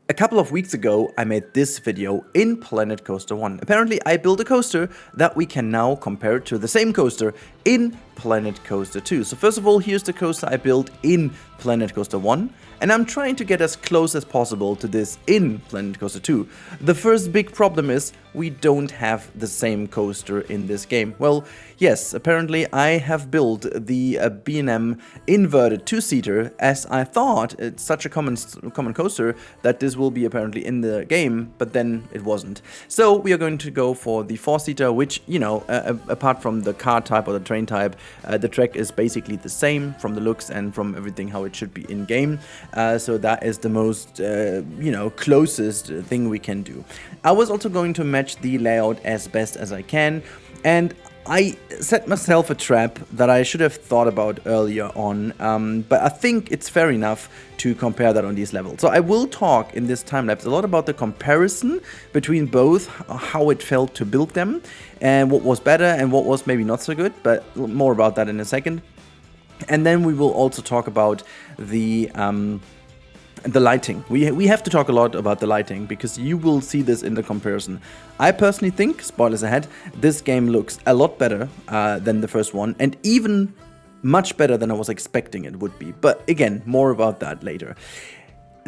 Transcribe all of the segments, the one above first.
A couple of weeks ago, I made this video in Planet Coaster 1. Apparently, I built a coaster that we can now compare to the same coaster in Planet Coaster 2. So first of all, here's the coaster I built in Planet Coaster 1, and I'm trying to get as close as possible to this in Planet Coaster 2. The first big problem is we don't have the same coaster in this game. Well, yes, apparently I have built the B&M inverted two-seater as I thought it's such a common coaster that this will be apparently in the game, but then it wasn't. So we are going to go for the four-seater, which, you know, apart from the car type or the train type, the track is basically the same from the looks and from everything how it should be in game. So that is the most, you know, closest thing we can do. I was also going to match the layout as best as I can, and I set myself a trap that I should have thought about earlier on, but I think it's fair enough to compare that on these levels. So I will talk in this time-lapse a lot about the comparison between both, how it felt to build them, and what was better and what was maybe not so good, but more about that in a second. And then we will also talk about the lighting. We have to talk a lot about the lighting because you will see this in the comparison. I personally think, spoilers ahead, this game looks a lot better than the first one, and even much better than I was expecting it would be. But again, more about that later.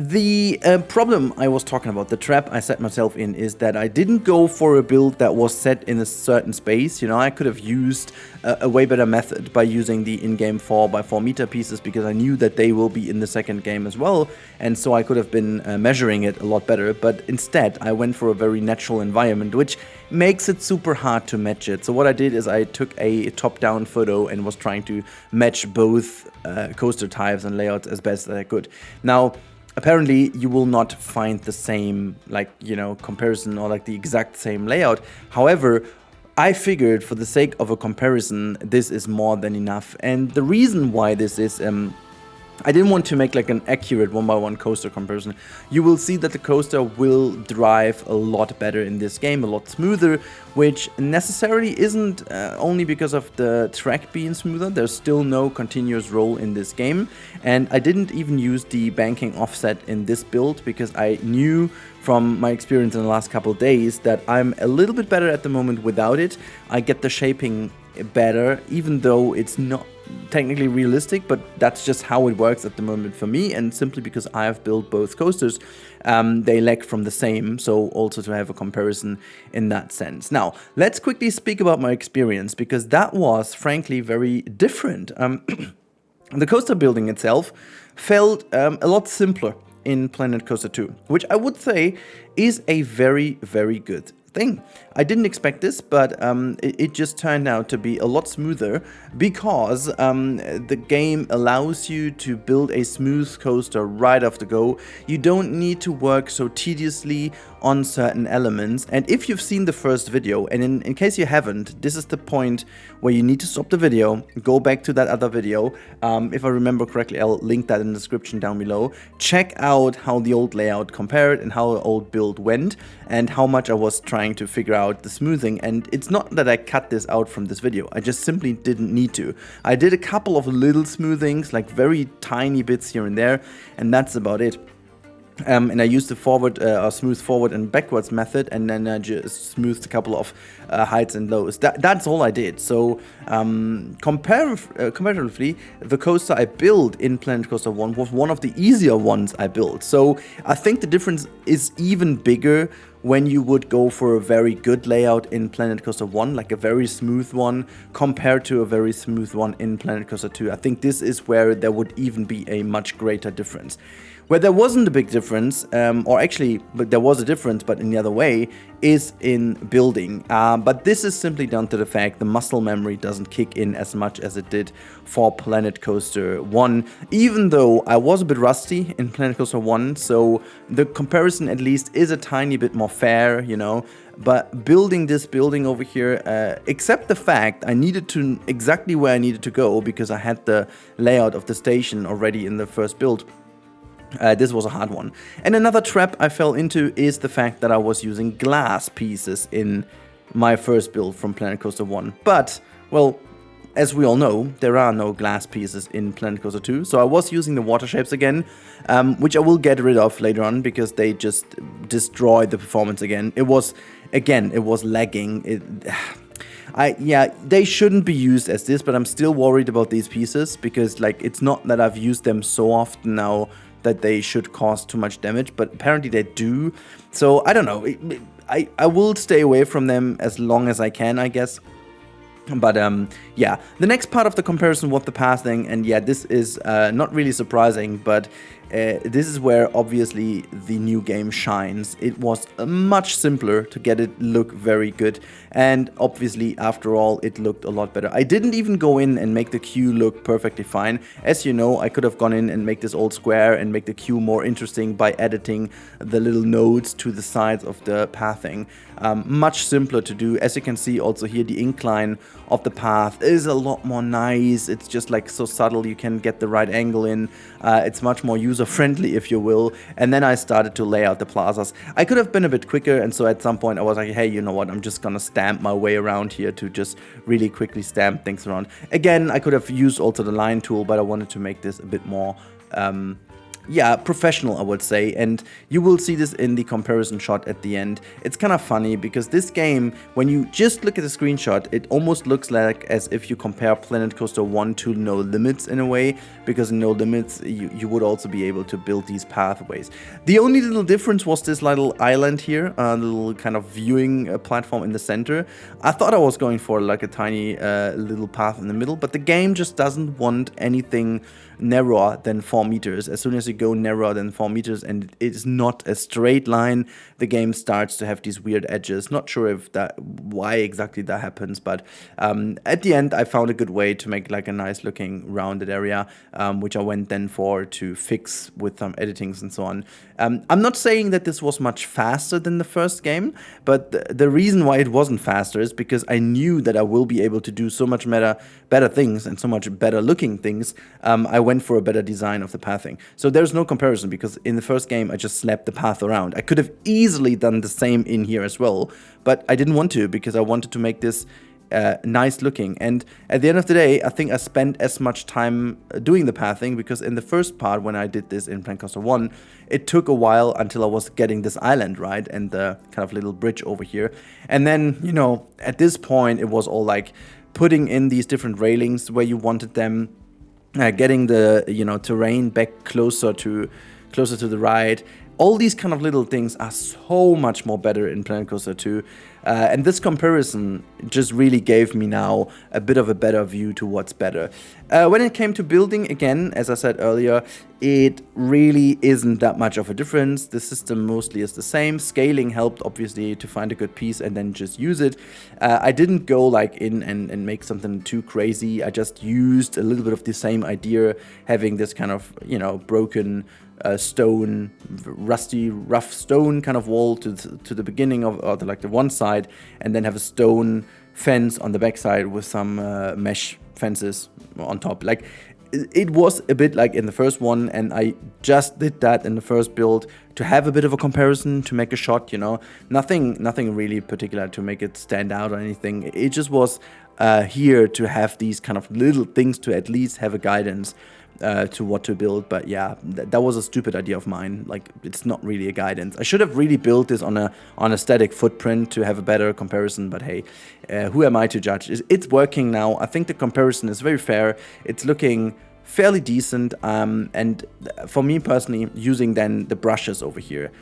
The problem I was talking about, the trap I set myself in, is that I didn't go for a build that was set in a certain space. You know, I could have used a way better method by using the in-game 4x4 meter pieces because I knew that they will be in the second game as well, and so I could have been measuring it a lot better. But instead, I went for a very natural environment, which makes it super hard to match it. So what I did is I took a top-down photo and was trying to match both coaster types and layouts as best as I could. Now, apparently, you will not find the same, like, you know, comparison or like the exact same layout. However, I figured for the sake of a comparison, this is more than enough. And the reason why this is, I didn't want to make like an accurate one-by-one coaster comparison. You will see that the coaster will drive a lot better in this game, a lot smoother, which necessarily isn't only because of the track being smoother. There's still no continuous roll in this game, and I didn't even use the banking offset in this build because I knew from my experience in the last couple of days that I'm a little bit better at the moment without it. I get the shaping better, even though it's not technically realistic, but that's just how it works at the moment for me, and simply because I have built both coasters, they lack from the same, so also to have a comparison in that sense. Now, let's quickly speak about my experience, because that was frankly very different. The coaster building itself felt a lot simpler in Planet Coaster 2, which I would say is a very, very good thing. I didn't expect this, but it just turned out to be a lot smoother because the game allows you to build a smooth coaster right off the go. You don't need to work so tediously on certain elements. And if you've seen the first video, and in case you haven't, this is the point where you need to stop the video, go back to that other video. If I remember correctly, I'll link that in the description down below. Check out how the old layout compared and how the old build went and how much I was trying to figure out the smoothing. And it's not that I cut this out from this video, I just simply didn't need to. I did a couple of little smoothings, like very tiny bits here and there, and that's about it. And I used the forward or smooth forward and backwards method, and then I just smoothed a couple of heights and lows. That's all I did. So comparatively, the coaster I built in Planet Coaster 1 was one of the easier ones I built. So I think the difference is even bigger when you would go for a very good layout in Planet Coaster 1, like a very smooth one, compared to a very smooth one in Planet Coaster 2. I think this is where there would even be a much greater difference. Where there wasn't a big difference, or actually, but there was a difference, but in the other way, is in building. But this is simply down to the fact the muscle memory doesn't kick in as much as it did for Planet Coaster 1, even though I was a bit rusty in Planet Coaster 1, so the comparison at least is a tiny bit more fair, you know. But building this building over here, except the fact I needed to exactly where I needed to go because I had the layout of the station already in the first build. This was a hard one. And another trap I fell into is the fact that I was using glass pieces in my first build from Planet Coaster 1. But, well, as we all know, there are no glass pieces in Planet Coaster 2, so I was using the water shapes again, which I will get rid of later on because they just destroyed the performance again. It was lagging. Yeah, they shouldn't be used as this, but I'm still worried about these pieces because, like, it's not that I've used them so often now that they should cause too much damage, but apparently they do. So I don't know. I will stay away from them as long as I can, I guess. But yeah, the next part of the comparison was the pathing, and yeah, this is not really surprising, but this is where obviously the new game shines. It was much simpler to get it look very good, and obviously after all it looked a lot better. I didn't even go in and make the queue look perfectly fine. As you know, I could have gone in and make this old square and make the queue more interesting by editing the little nodes to the sides of the pathing. Much simpler to do. As you can see also here, the incline of the path is a lot more nice. It's just like so subtle, you can get the right angle in. It's much more user-friendly, if you will. And then I started to lay out the plazas. I could have been a bit quicker, and so at some point I was like, hey, you know what, I'm just gonna stamp my way around here to just really quickly stamp things around. Again, I could have used also the line tool, but I wanted to make this a bit more yeah, professional, I would say, and you will see this in the comparison shot at the end. It's kind of funny because this game, when you just look at the screenshot, it almost looks like as if you compare Planet Coaster 1 to No Limits in a way, because in No Limits you would also be able to build these pathways. The only little difference was this little island here, a little kind of viewing platform in the center. I thought I was going for like a tiny little path in the middle, but the game just doesn't want anything narrower than 4 meters. As soon as you go narrower than 4 meters and it is not a straight line, the game starts to have these weird edges. Not sure if why exactly that happens, but at the end I found a good way to make like a nice looking rounded area, which I went then for to fix with some editings and so on. I'm not saying that this was much faster than the first game, but the reason why it wasn't faster is because I knew that I will be able to do so much better things and so much better looking things. I went for a better design of the pathing. So there's no comparison because in the first game I just slapped the path around. I could have easily done the same in here as well, but I didn't want to because I wanted to make this nice looking. And at the end of the day, I think I spent as much time doing the pathing because in the first part when I did this in Planet Coaster 1, it took a while until I was getting this island right and the kind of little bridge over here. And then, you know, at this point it was all like putting in these different railings where you wanted them, getting the, you know, terrain back closer to the ride. All these kind of little things are so much more better in Planet Coaster 2. And this comparison just really gave me now a bit of a better view to what's better. When it came to building, again, as I said earlier, it really isn't that much of a difference. The system mostly is the same. Scaling helped, obviously, to find a good piece and then just use it. I didn't go like in and make something too crazy. I just used a little bit of the same idea, having this kind of, you know, broken stone, rusty, rough stone kind of wall to the beginning of like the one side, and then have a stone fence on the back side with some mesh fences on top. Like it was a bit like in the first one, and I just did that in the first build to have a bit of a comparison, to make a shot, you know, nothing really particular to make it stand out or anything. It just was here to have these kind of little things to at least have a guidance to what to build. But yeah, that was a stupid idea of mine. Like, it's not really a guidance. I should have really built this on a static footprint to have a better comparison, but hey, who am I to judge? It's working now. I think the comparison is very fair. It's looking fairly decent, and for me personally, using then the brushes over here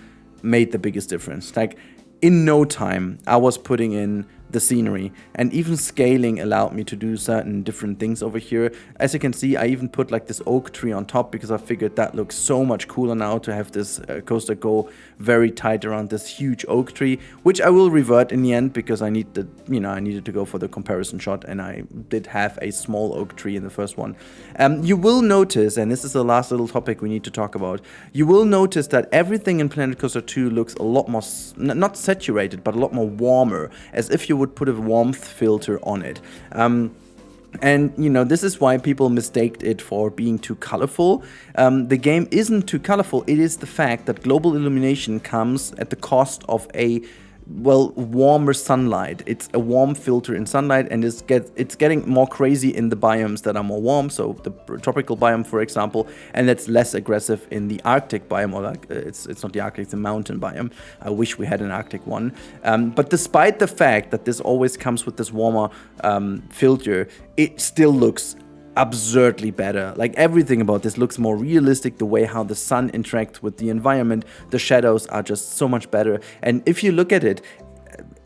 made the biggest difference. Like, in no time, I was putting in the scenery, and even scaling allowed me to do certain different things over here. As you can see, I even put like this oak tree on top because I figured that looks so much cooler now to have this coaster go very tight around this huge oak tree, which I will revert in the end because I needed to go for the comparison shot, and I did have a small oak tree in the first one. You will notice, and this is the last little topic we need to talk about, you will notice that everything in Planet Coaster 2 looks a lot more, not saturated, but a lot more warmer, as if you would put a warmth filter on it. And, you know, this is why people mistaked it for being too colorful. The game isn't too colorful. It is the fact that global illumination comes at the cost of a well, warmer sunlight. It's a warm filter in sunlight, and it's getting more crazy in the biomes that are more warm, so the tropical biome, for example, and it's less aggressive in the Arctic biome, or like it's not the Arctic, it's the mountain biome. I wish we had an Arctic one. But despite the fact that this always comes with this warmer filter, it still looks absurdly better. Like, everything about this looks more realistic. The way how the sun interacts with the environment, the shadows are just so much better. And if you look at it,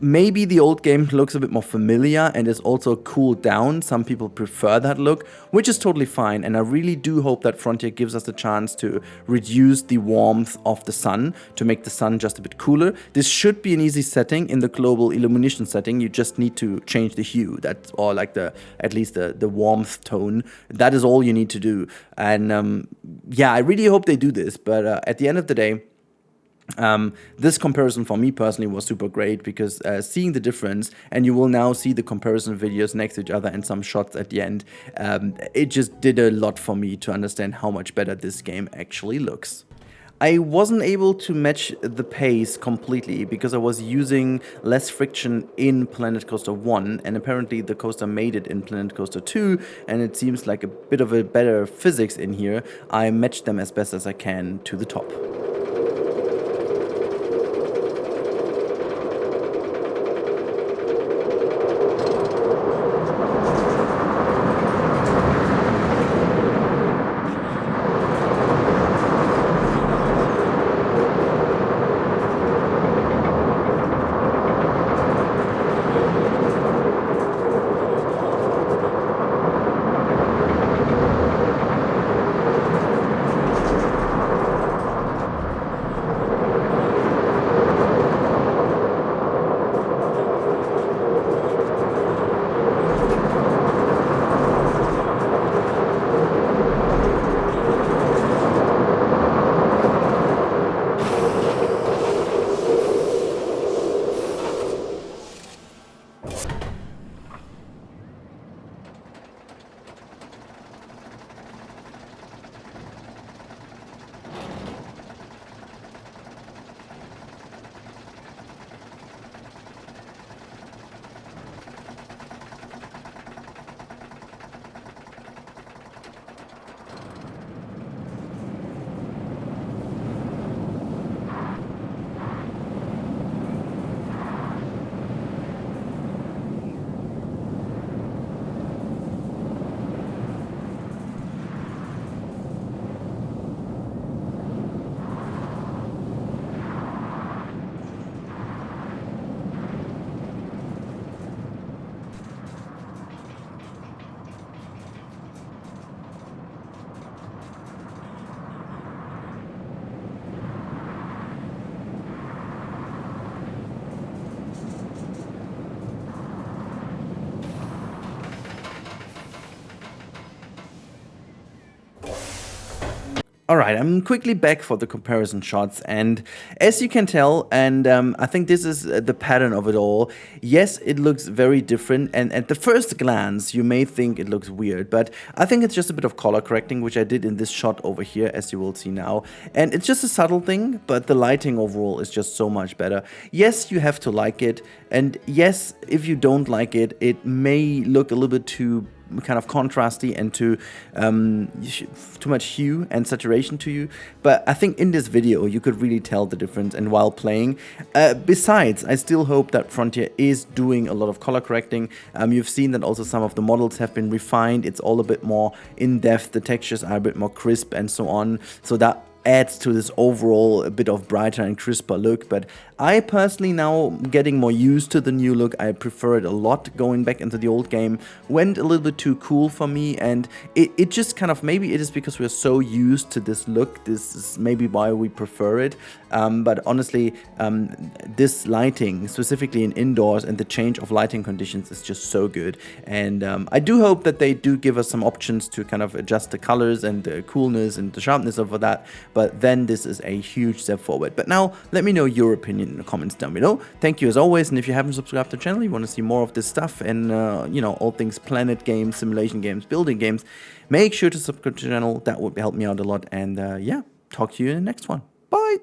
maybe the old game looks a bit more familiar and is also cooled down. Some people prefer that look, which is totally fine. And I really do hope that Frontier gives us the chance to reduce the warmth of the sun, to make the sun just a bit cooler. This should be an easy setting in the global illumination setting. You just need to change the hue, that's or like at least the warmth tone. That is all you need to do. And yeah, I really hope they do this. But at the end of the day, this comparison for me personally was super great, because seeing the difference, and you will now see the comparison videos next to each other and some shots at the end, it just did a lot for me to understand how much better this game actually looks. I wasn't able to match the pace completely because I was using less friction in Planet Coaster 1, and apparently the coaster made it in Planet Coaster 2, and it seems like a bit of a better physics in here. I matched them as best as I can to the top. Alright, I'm quickly back for the comparison shots, and as you can tell, and I think this is the pattern of it all, yes, it looks very different, and at the first glance you may think it looks weird, but I think it's just a bit of color correcting, which I did in this shot over here, as you will see now, and it's just a subtle thing, but the lighting overall is just so much better. Yes, you have to like it, and yes, if you don't like it, it may look a little bit too kind of contrasty and too much hue and saturation to you, but I think in this video you could really tell the difference and while playing. Besides, I still hope that Frontier is doing a lot of color correcting. You've seen that also some of the models have been refined. It's all a bit more in-depth, the textures are a bit more crisp and so on, so that adds to this overall a bit of brighter and crisper look. But I personally now getting more used to the new look. I prefer it a lot. Going back into the old game went a little bit too cool for me, and it just kind of, maybe it is because we're so used to this look, this is maybe why we prefer it, but honestly this lighting, specifically in indoors, and the change of lighting conditions is just so good. And I do hope that they do give us some options to kind of adjust the colors and the coolness and the sharpness of that, but then this is a huge step forward. But now let me know your opinion in the comments down below. Thank you as always, and if you haven't subscribed to the channel, you want to see more of this stuff and you know, all things planet games, simulation games, building games, make sure to subscribe to the channel. That would help me out a lot. And yeah, talk to you in the next one. Bye.